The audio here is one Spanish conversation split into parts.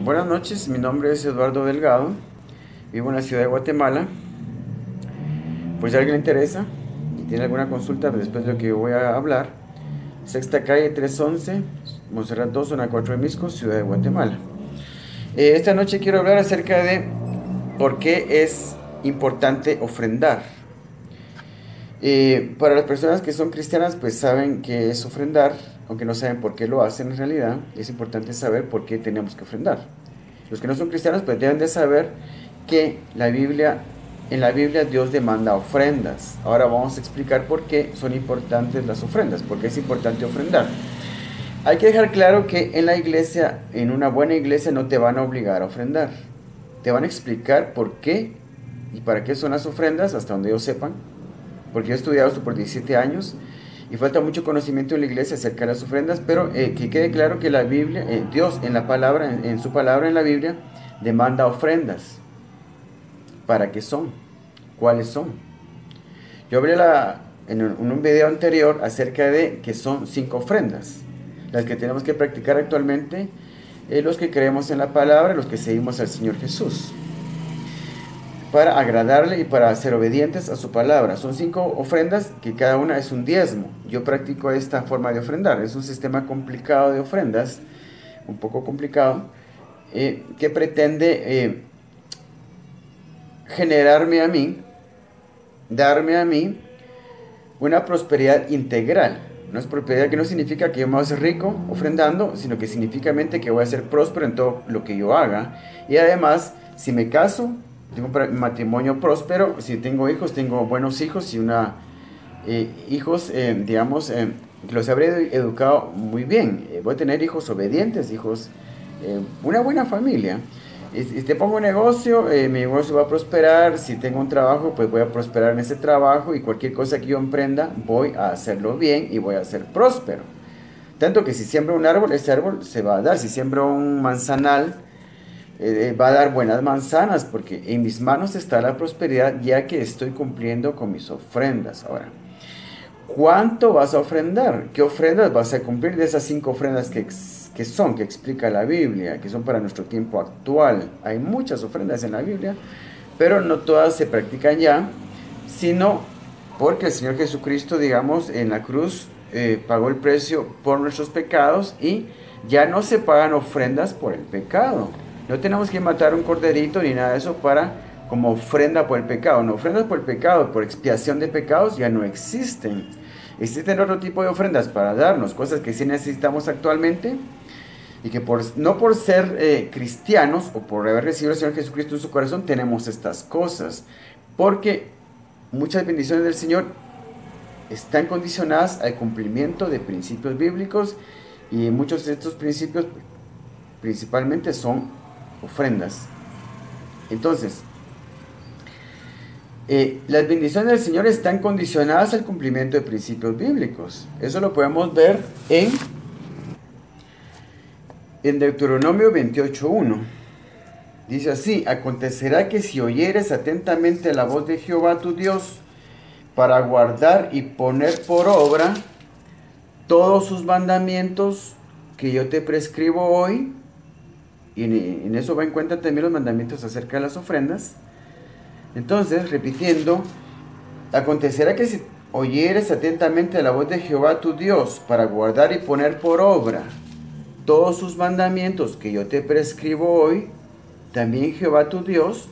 Buenas noches, mi nombre es Eduardo Delgado, vivo en la ciudad de Guatemala. Pues si a alguien le interesa y tiene alguna consulta después de lo que yo voy a hablar, Sexta Calle 311, Monserrat 2, zona 4 de Misco, ciudad de Guatemala. Esta noche quiero hablar acerca de por qué es importante ofrendar. Para las personas que son cristianas, pues saben que es ofrendar, aunque no saben por qué lo hacen en realidad. Es importante saber por qué tenemos que ofrendar. Los que no son cristianos, pues deben de saber que en la Biblia Dios demanda ofrendas. Ahora vamos a explicar por qué son importantes las ofrendas, por qué es importante ofrendar. Hay que dejar claro que en la iglesia, en una buena iglesia, no te van a obligar a ofrendar. Te van a explicar por qué y para qué son las ofrendas, hasta donde ellos sepan. Porque yo he estudiado esto por 17 años y falta mucho conocimiento en la iglesia acerca de las ofrendas, pero que quede claro que la Biblia, Dios en la palabra, en su palabra en la Biblia, demanda ofrendas. ¿Para qué son? ¿Cuáles son? Yo hablé en un video anterior acerca de que son 5 ofrendas, las que tenemos que practicar actualmente, los que creemos en la palabra, los que seguimos al Señor Jesús, para agradarle y para ser obedientes a su palabra. Son 5 ofrendas que cada una es un diezmo. Yo practico esta forma de ofrendar. Es un sistema complicado de ofrendas, un poco complicado, que pretende generarme a mí, darme a mí una prosperidad integral. Una prosperidad que no significa que yo me voy a hacer rico ofrendando, sino que significa que voy a ser próspero en todo lo que yo haga. Y además, si me caso, tengo un matrimonio próspero. Si tengo hijos, tengo buenos hijos y hijos, digamos, que los habré educado muy bien. Voy a tener hijos obedientes, hijos, una buena familia. Y te pongo un negocio, mi negocio va a prosperar. Si tengo un trabajo, pues voy a prosperar en ese trabajo. Y cualquier cosa que yo emprenda, voy a hacerlo bien y voy a ser próspero. Tanto que si siembro un árbol, ese árbol se va a dar. Si siembro un manzanal, va a dar buenas manzanas, porque en mis manos está la prosperidad, ya que estoy cumpliendo con mis ofrendas. Ahora, ¿cuánto vas a ofrendar? ¿Qué ofrendas vas a cumplir de esas 5 ofrendas que explica la Biblia, que son para nuestro tiempo actual? Hay muchas ofrendas en la Biblia, pero no todas se practican ya, sino porque el Señor Jesucristo, digamos, en la cruz pagó el precio por nuestros pecados y ya no se pagan ofrendas por el pecado. No tenemos que matar un corderito ni nada de eso como ofrenda por el pecado. No, ofrendas por el pecado, por expiación de pecados ya no existen. Existen otro tipo de ofrendas para darnos cosas que sí necesitamos actualmente y que no por ser cristianos o por haber recibido al Señor Jesucristo en su corazón tenemos estas cosas. Porque muchas bendiciones del Señor están condicionadas al cumplimiento de principios bíblicos, y muchos de estos principios principalmente son ofrendas. Entonces, las bendiciones del Señor están condicionadas al cumplimiento de principios bíblicos. Eso lo podemos ver en Deuteronomio 28:1. Dice así: acontecerá que si oyeres atentamente la voz de Jehová tu Dios, para guardar y poner por obra todos sus mandamientos que yo te prescribo hoy. Y en eso va en cuenta también los mandamientos acerca de las ofrendas. Entonces, repitiendo, acontecerá que si oyeres atentamente la voz de Jehová tu Dios, para guardar y poner por obra todos sus mandamientos que yo te prescribo hoy, también Jehová tu Dios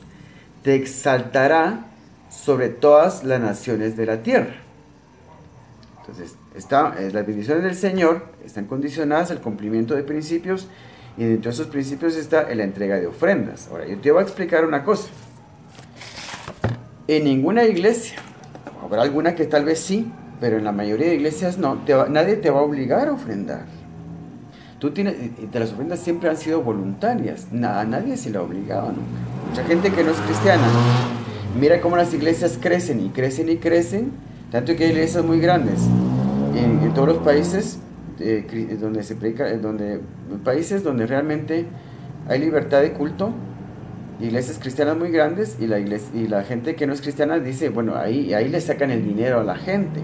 te exaltará sobre todas las naciones de la tierra. Entonces, las bendiciones del Señor están condicionadas al cumplimiento de principios, y dentro de esos principios está la entrega de ofrendas. Ahora, yo te voy a explicar una cosa. En ninguna iglesia, habrá alguna que tal vez sí, pero en la mayoría de iglesias no, nadie te va a obligar a ofrendar. Las ofrendas siempre han sido voluntarias, a nadie se le ha obligado nunca. Mucha gente que no es cristiana, mira cómo las iglesias crecen y crecen y crecen, tanto que hay iglesias muy grandes en todos los países donde se predica, países donde realmente hay libertad de culto, iglesias cristianas muy grandes, y la gente que no es cristiana dice, bueno, ahí le sacan el dinero a la gente.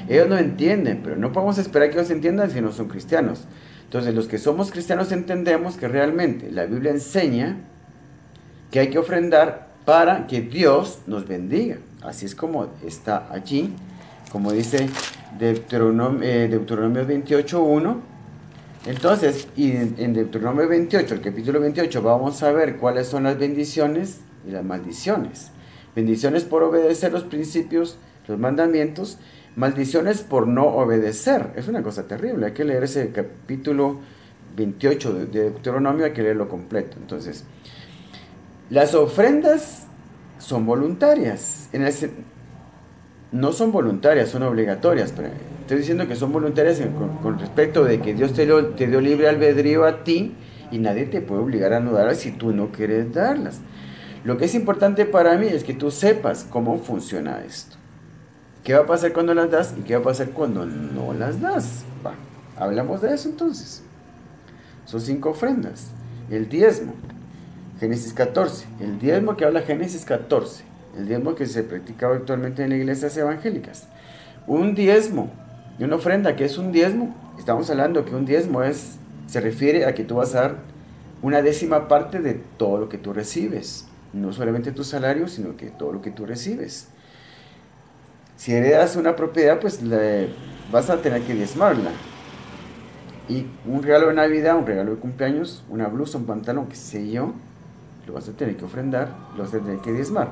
Ellos no entienden, pero no podemos esperar que ellos entiendan si no son cristianos. Entonces, los que somos cristianos entendemos que realmente la Biblia enseña que hay que ofrendar para que Dios nos bendiga. Así es como está allí, como dice Deuteronomio 28:1. Entonces, y en Deuteronomio 28, el capítulo 28, vamos a ver cuáles son las bendiciones y las maldiciones. Bendiciones por obedecer los principios, los mandamientos, maldiciones por no obedecer. Es una cosa terrible, hay que leer ese capítulo 28 de Deuteronomio, hay que leerlo completo. Entonces, las ofrendas son voluntarias, no son voluntarias, son obligatorias, pero estoy diciendo que son voluntarias con respecto de que Dios te dio libre albedrío a ti y nadie te puede obligar a no darlas si tú no quieres darlas. Lo que es importante para mí es que tú sepas cómo funciona esto. ¿Qué va a pasar cuando las das y qué va a pasar cuando no las das? Hablamos de eso entonces. Son 5 ofrendas. El diezmo, Génesis 14. El diezmo que habla Génesis 14. El diezmo que se practica actualmente en las iglesias evangélicas. Un diezmo, y una ofrenda, ¿qué es un diezmo? Estamos hablando que un diezmo se refiere a que tú vas a dar una 10ª parte de todo lo que tú recibes. No solamente tu salario, sino que todo lo que tú recibes. Si heredas una propiedad, pues vas a tener que diezmarla. Y un regalo de Navidad, un regalo de cumpleaños, una blusa, un pantalón, qué sé yo, lo vas a tener que ofrendar, lo vas a tener que diezmar.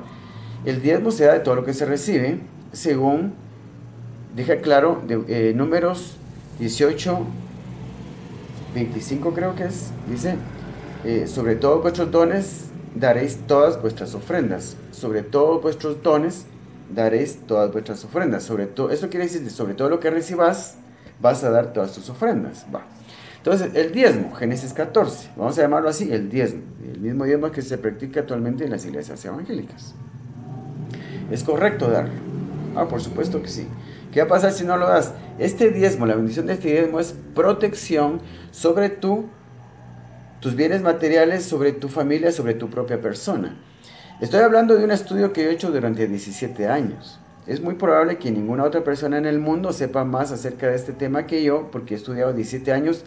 El diezmo se da de todo lo que se recibe, según deja claro Números 18, 25 creo que es, dice, sobre todos vuestros dones daréis todas vuestras ofrendas, sobre todos vuestros dones daréis todas vuestras ofrendas, eso quiere decir, sobre todo lo que recibas, vas a dar todas tus ofrendas. Entonces, el diezmo, Génesis 14, vamos a llamarlo así, el diezmo, el mismo diezmo que se practica actualmente en las iglesias evangélicas. ¿Es correcto darlo? Por supuesto que sí. ¿Qué va a pasar si no lo das? Este diezmo, la bendición de este diezmo es protección sobre tus bienes materiales, sobre tu familia, sobre tu propia persona. Estoy hablando de un estudio que he hecho durante 17 años. Es muy probable que ninguna otra persona en el mundo sepa más acerca de este tema que yo, porque he estudiado 17 años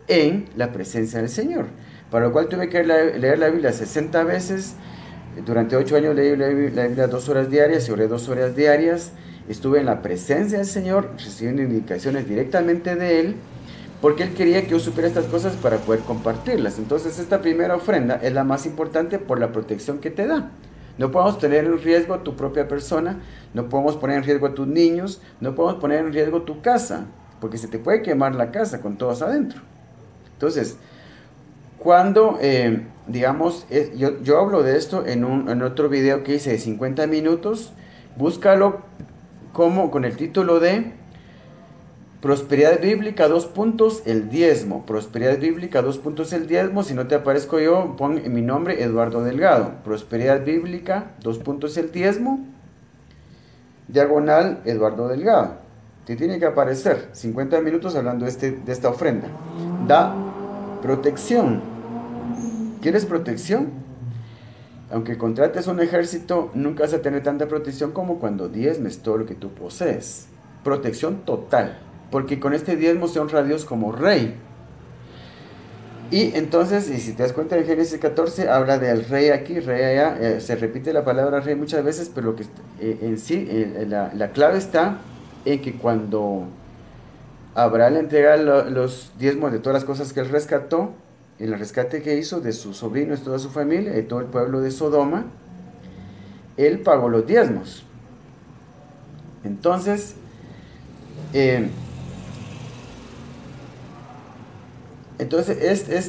en la presencia del Señor. Para lo cual tuve que leer la Biblia 60 veces. Durante 8 años leí la Biblia 2 horas diarias y oré 2 horas diarias. Estuve en la presencia del Señor, recibiendo indicaciones directamente de Él, porque Él quería que yo supiera estas cosas para poder compartirlas. Entonces, esta primera ofrenda es la más importante por la protección que te da. No podemos tener en riesgo a tu propia persona, no podemos poner en riesgo a tus niños, no podemos poner en riesgo tu casa, porque se te puede quemar la casa con todos adentro. Entonces, cuando, yo hablo de esto en otro video que hice de 50 minutos, búscalo con el título de Prosperidad Bíblica, el diezmo. Prosperidad Bíblica, el diezmo. Si no te aparezco yo, pon mi nombre, Eduardo Delgado. Prosperidad Bíblica, el diezmo. Diagonal, Eduardo Delgado. Te tiene que aparecer 50 minutos hablando de esta ofrenda. Da protección. ¿Quieres protección? Aunque contrates un ejército, nunca vas a tener tanta protección como cuando diezmes todo lo que tú posees. Protección total. Porque con este diezmo se honra a Dios como rey. Y entonces, y si te das cuenta en Génesis 14, habla del rey aquí, rey allá. Se repite la palabra rey muchas veces, pero lo que en sí, la clave está en que cuando Abraham le entrega los diezmos de todas las cosas que él rescató, en el rescate que hizo de sus sobrinos, toda su familia, de todo el pueblo de Sodoma, él pagó los diezmos. Entonces,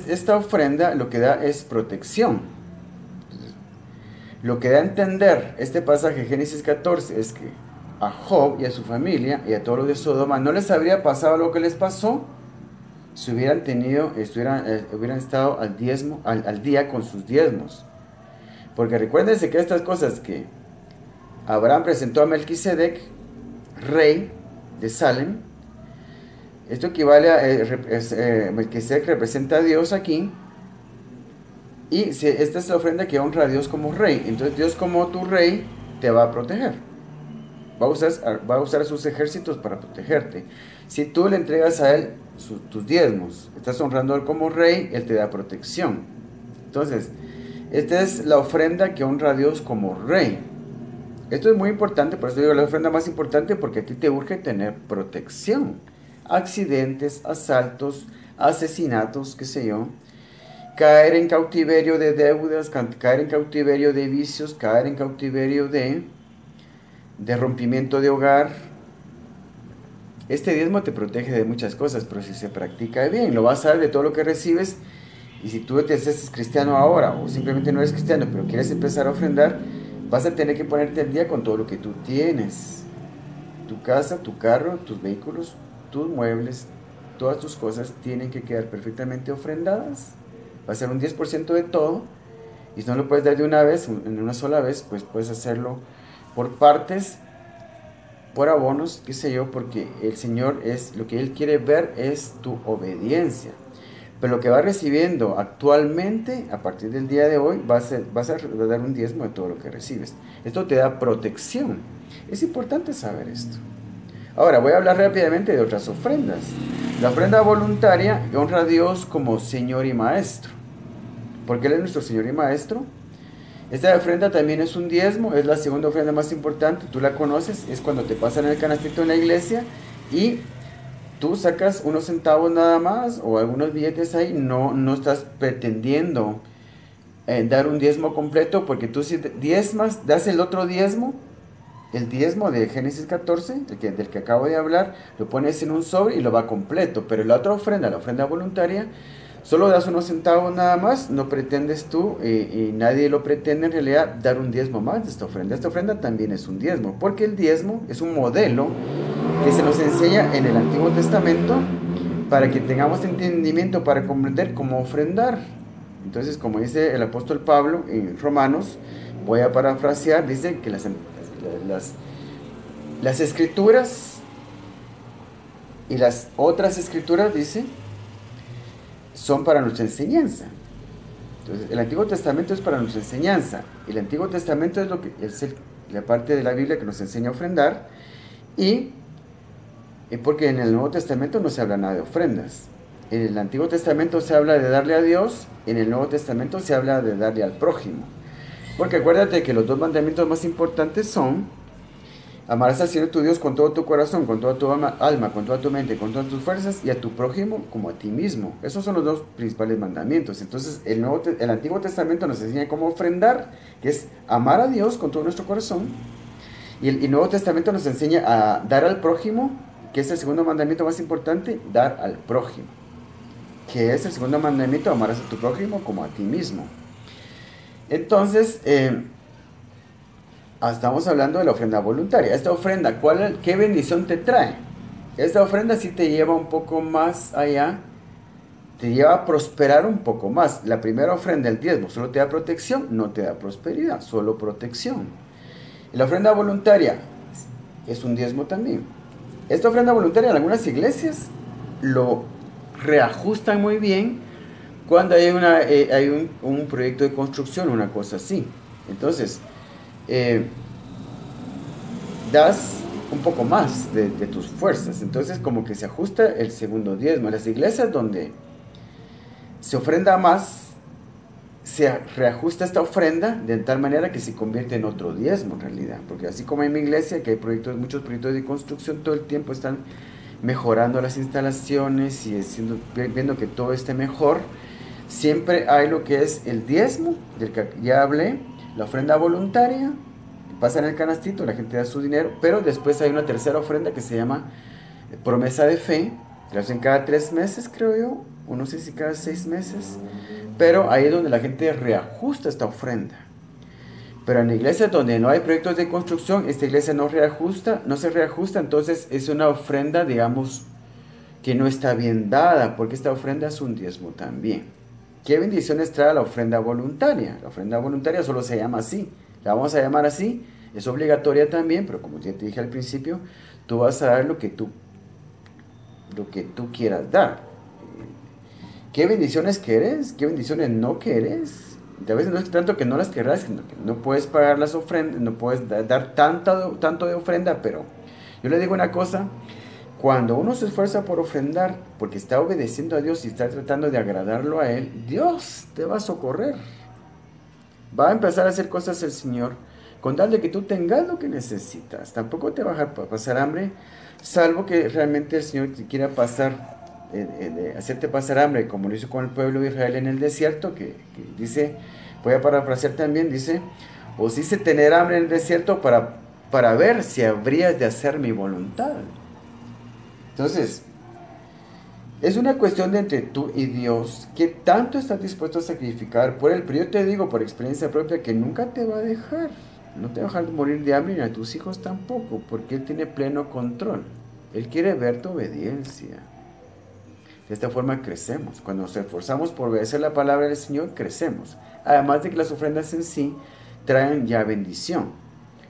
esta ofrenda lo que da es protección. Lo que da a entender este pasaje de Génesis 14 es que a Job y a su familia y a todos los de Sodoma no les habría pasado lo que les pasó si hubieran estado al día con sus diezmos. Porque recuérdense que estas cosas que Abraham presentó a Melquisedec, rey de Salem, esto equivale a Melquisedec representa a Dios aquí, y esta es la ofrenda que honra a Dios como rey. Entonces Dios como tu rey te va a proteger. va a usar a sus ejércitos para protegerte. Si tú le entregas a él tus diezmos, estás honrando a él como rey, él te da protección. Entonces, esta es la ofrenda que honra a Dios como rey. Esto es muy importante, por eso digo la ofrenda más importante, porque a ti te urge tener protección. Accidentes, asaltos, asesinatos, qué sé yo. Caer en cautiverio de deudas, caer en cautiverio de vicios, caer en cautiverio de rompimiento de hogar. Este diezmo te protege de muchas cosas, pero si se practica bien, lo vas a ver de todo lo que recibes. Y si tú te haces cristiano ahora, o simplemente no eres cristiano, pero quieres empezar a ofrendar, vas a tener que ponerte al día con todo lo que tú tienes. Tu casa, tu carro, tus vehículos, tus muebles, todas tus cosas tienen que quedar perfectamente ofrendadas. Va a ser un 10% de todo. Y si no lo puedes dar de una vez, en una sola vez, pues puedes hacerlo por partes, por abonos, qué sé yo, porque el Señor es, lo que Él quiere ver es tu obediencia. Pero lo que vas recibiendo actualmente, a partir del día de hoy, vas a dar un diezmo de todo lo que recibes. Esto te da protección. Es importante saber esto. Ahora voy a hablar rápidamente de otras ofrendas. La ofrenda voluntaria honra a Dios como Señor y Maestro, porque Él es nuestro Señor y Maestro. Esta ofrenda también es un diezmo, es la segunda ofrenda más importante, tú la conoces, es cuando te pasan el canastito en la iglesia y tú sacas unos centavos nada más o algunos billetes ahí, no estás pretendiendo dar un diezmo completo, porque tú si diezmas, das el otro diezmo, el diezmo de Génesis 14, del que acabo de hablar, lo pones en un sobre y lo va completo, pero la otra ofrenda, la ofrenda voluntaria, solo das unos centavos nada más, no pretendes tú, y nadie lo pretende en realidad, dar un diezmo más de esta ofrenda. Esta ofrenda también es un diezmo, porque el diezmo es un modelo que se nos enseña en el Antiguo Testamento para que tengamos entendimiento, para comprender cómo ofrendar. Entonces, como dice el apóstol Pablo en Romanos, voy a parafrasear, dice que las escrituras y las otras escrituras, dice, son para nuestra enseñanza. Entonces, el Antiguo Testamento es para nuestra enseñanza. El Antiguo Testamento es lo que es la parte de la Biblia que nos enseña a ofrendar, y porque en el Nuevo Testamento no se habla nada de ofrendas. En el Antiguo Testamento se habla de darle a Dios, en el Nuevo Testamento se habla de darle al prójimo. Porque acuérdate que los dos mandamientos más importantes son: amarás al Señor tu Dios con todo tu corazón, con toda tu alma, con toda tu mente, con todas tus fuerzas, y a tu prójimo como a ti mismo. Esos son los dos principales mandamientos. Entonces el Antiguo Testamento nos enseña cómo ofrendar, que es amar a Dios con todo nuestro corazón. Y el Nuevo Testamento nos enseña a dar al prójimo, que es el segundo mandamiento más importante, dar al prójimo. Que es el segundo mandamiento: amarás a tu prójimo como a ti mismo. Entonces, estamos hablando de la ofrenda voluntaria. Esta ofrenda, ¿qué bendición te trae? Esta ofrenda sí te lleva un poco más allá, te lleva a prosperar un poco más. La primera ofrenda, el diezmo, solo te da protección, no te da prosperidad, solo protección. Y la ofrenda voluntaria es un diezmo también. Esta ofrenda voluntaria en algunas iglesias lo reajustan muy bien cuando hay un proyecto de construcción, una cosa así. Entonces, das un poco más de tus fuerzas. Entonces, como que se ajusta el segundo diezmo. En las iglesias donde se ofrenda más, se reajusta esta ofrenda de tal manera que se convierte en otro diezmo en realidad. Porque así como en mi iglesia, que hay muchos proyectos de construcción, todo el tiempo están mejorando las instalaciones y viendo que todo esté mejor, siempre hay lo que es el diezmo, del que ya hablé, la ofrenda voluntaria, pasa en el canastito, la gente da su dinero, pero después hay una tercera ofrenda que se llama promesa de fe, que la hacen cada 3 meses, creo yo, o no sé si cada 6 meses, pero ahí es donde la gente reajusta esta ofrenda. Pero en iglesias donde no hay proyectos de construcción, esta iglesia no se reajusta, entonces es una ofrenda, digamos, que no está bien dada, porque esta ofrenda es un diezmo también. ¿Qué bendiciones trae la ofrenda voluntaria? La ofrenda voluntaria solo se llama así, la vamos a llamar así, es obligatoria también, pero como ya te dije al principio, tú vas a dar lo que tú quieras dar. ¿Qué bendiciones quieres? ¿Qué bendiciones no quieres? A veces no es tanto que no las querrás, sino que no puedes pagar las ofrendas, no puedes dar tanto de ofrenda, pero yo le digo una cosa, cuando uno se esfuerza por ofrendar, porque está obedeciendo a Dios y está tratando de agradarlo a Él, Dios te va a socorrer. Va a empezar a hacer cosas el Señor, con tal de que tú tengas lo que necesitas. Tampoco te va a pasar hambre, salvo que realmente el Señor te quiera hacerte pasar hambre, como lo hizo con el pueblo de Israel en el desierto, que dice, voy a parafrasear también, dice, os hice tener hambre en el desierto para ver si habrías de hacer mi voluntad. Entonces, es una cuestión de entre tú y Dios, ¿qué tanto estás dispuesto a sacrificar por Él? Pero yo te digo por experiencia propia que nunca te va a dejar, no te va a dejar morir de hambre ni a tus hijos tampoco, porque Él tiene pleno control. Él quiere ver tu obediencia. De esta forma crecemos. Cuando nos esforzamos por obedecer la palabra del Señor, crecemos. Además de que las ofrendas en sí traen ya bendición.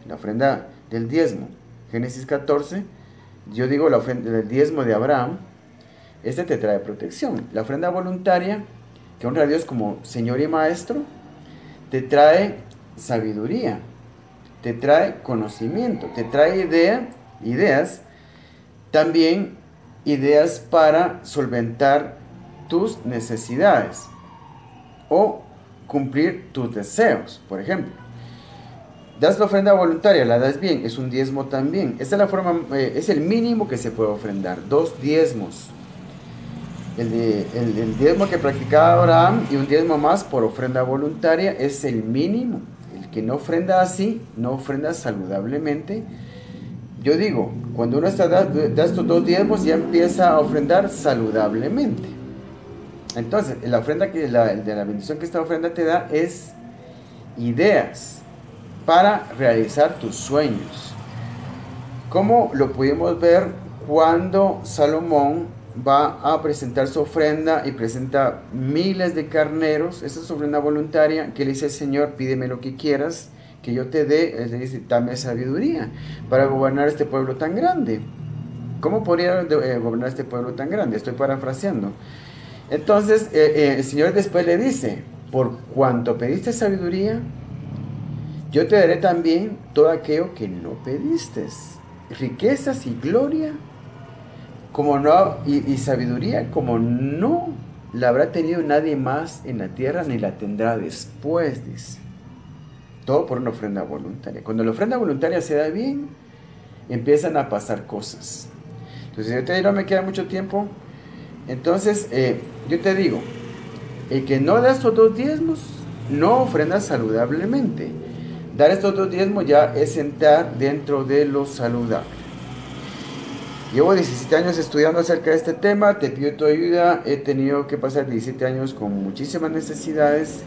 La ofrenda del diezmo, Génesis 14, yo digo la ofrenda del diezmo de Abraham, este te trae protección. La ofrenda voluntaria, que honra a Dios como Señor y Maestro, te trae sabiduría, te trae conocimiento, te trae ideas, también ideas para solventar tus necesidades o cumplir tus deseos. Por ejemplo, das la ofrenda voluntaria, la das bien, es un diezmo también. Esta es la forma, es el mínimo que se puede ofrendar, 2 diezmos. El diezmo que practicaba Abraham y un diezmo más por ofrenda voluntaria es el mínimo. El que no ofrenda así, no ofrenda saludablemente. Yo digo, cuando uno da estos 2 diezmos, ya empieza a ofrendar saludablemente. Entonces, la ofrenda de la bendición que esta ofrenda te da es ideas para realizar tus sueños. Como lo pudimos ver cuando Salomón va a presentar su ofrenda y presenta miles de carneros. Esa es su ofrenda voluntaria, que le dice al Señor, pídeme lo que quieras que yo te dé. Él le dice, dame sabiduría para gobernar este pueblo tan grande. ¿Cómo podría gobernar este pueblo tan grande? Estoy parafraseando. Entonces el Señor después le dice, por cuanto pediste sabiduría, yo te daré también todo aquello que no pediste, riquezas y gloria, como no, y sabiduría como no la habrá tenido nadie más en la tierra, ni la tendrá después, dice. Todo por una ofrenda voluntaria. Cuando la ofrenda voluntaria se da bien, empiezan a pasar cosas. Entonces, yo te digo, no me queda mucho tiempo. Entonces, yo te digo, el que no da estos 2 diezmos, no ofrenda saludablemente. Dar estos 2 diezmos ya es entrar dentro de lo saludable. Llevo 17 años estudiando acerca de este tema, te pido tu ayuda. He tenido que pasar 17 años con muchísimas necesidades,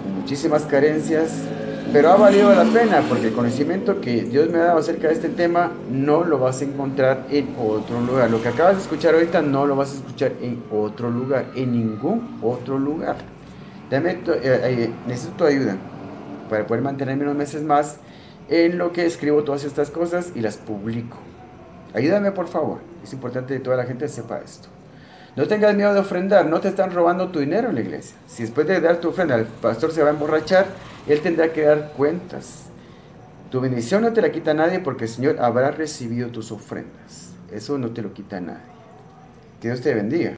con muchísimas carencias, pero ha valido la pena porque el conocimiento que Dios me ha dado acerca de este tema no lo vas a encontrar en otro lugar. Lo que acabas de escuchar ahorita no lo vas a escuchar en otro lugar, en ningún otro lugar. Necesito tu ayuda para poder mantenerme unos meses más en lo que escribo todas estas cosas y las publico. Ayúdame, por favor. Es importante que toda la gente sepa esto. No tengas miedo de ofrendar. No te están robando tu dinero en la iglesia. Si después de dar tu ofrenda el pastor se va a emborrachar, él tendrá que dar cuentas. Tu bendición no te la quita nadie porque el Señor habrá recibido tus ofrendas. Eso no te lo quita nadie. Que Dios te bendiga.